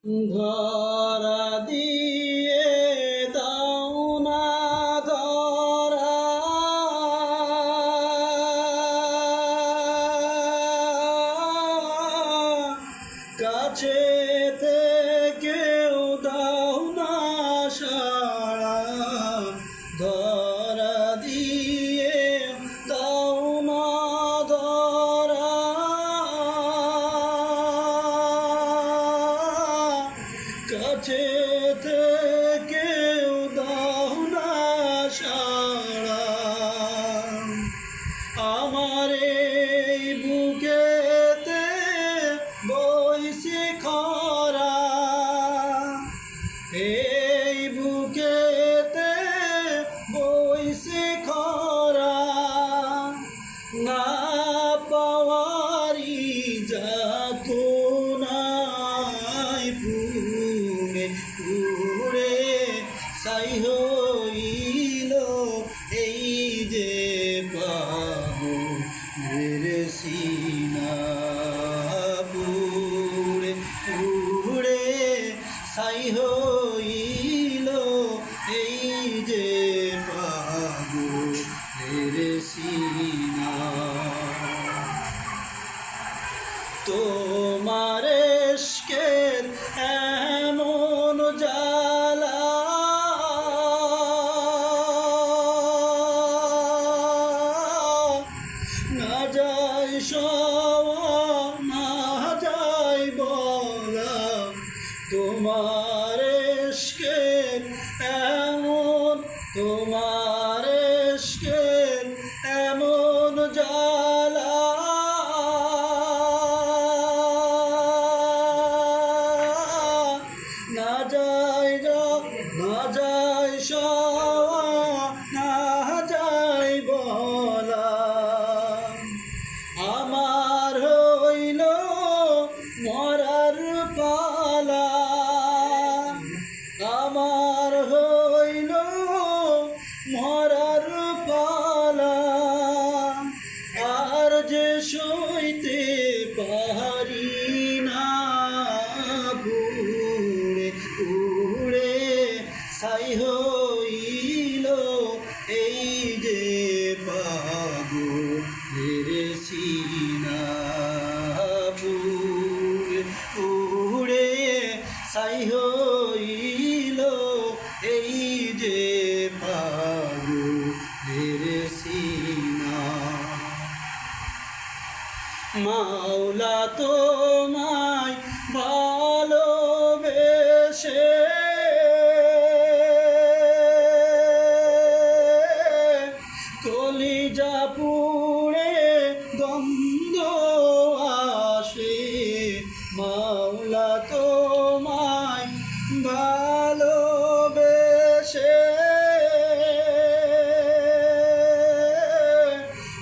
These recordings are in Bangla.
ধরা দিয়ে দাও না ধরা, কাছে থেকেও দাও না সাড়া, ধরা দিয়ে দাও না ধরা, কাছে থেকেও দাও না সাড়া। আমার এই বুকেতে বইছে খরা, এই বুকেতে বইছে খরা, না পাওয়ারি যাতনায় পুড়ে পুড়ে ছাই হইল এই যে পাগলের সিনা, পুড়ে পুড়ে ছাই হইল এই যে পাগলের সিনা। তোমার ইশকের এমন জ্বালা, না যায় সওয়া না যায় বলা, তোমার ইশকের এমন, তোমার ইশকের এমন জ্বালা, না যায় না যায় সওয়া না যায় বলা। আমার হইল মরার পালা, আমার হইল মরার পালা, আর যে সইতে পারি না, পুড়ে পুড়ে ছাই হইল এই যে পাগলের সিনা, পুড়ে পুড়ে ছাই হইল এই যে পাগলের সিনা। মাওলা তোমায় ভালোবেসে কলিজা পুড়ে গন্ধ আসে, মাওলা তোমায় ভালোবেসে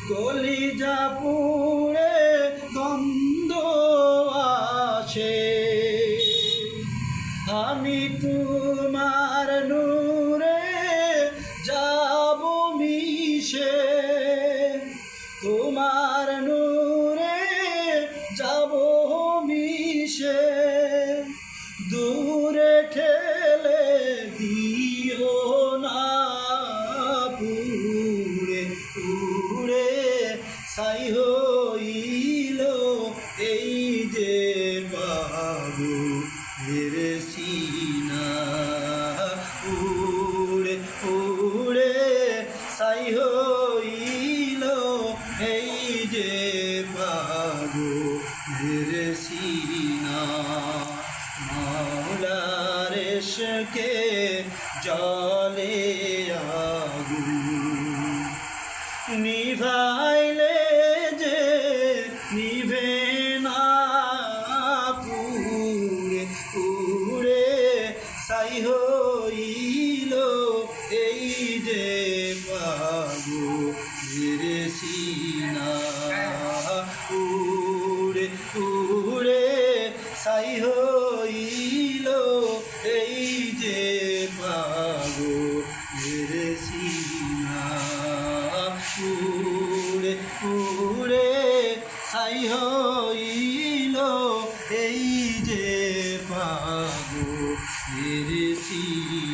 কলিজা পুড়ে গন্ধ আসে। আমি তোমার নূরে যাব মিশে, তোমার নূরে যাব মিশে, দূরে ঠেলে দিও না, পুড়ে পুড়ে ছাই হইল এই যে পাগলের সিনা, পুড়ে পুড়ে ছাই হইল এই যে পাগলের সিনা। মাওলার ইশকে জলে আগুন, নিভাইলে যে নিভে না, পুড়ে পুড়ে ছাই হইল এই যে পাগলের সিনা, পুড়ে পুড়ে ছাই হইল এই যে পাগলের সিনা, পুড়ে পুড়ে ছাই হইল এই যে মাগো মেরে সিনা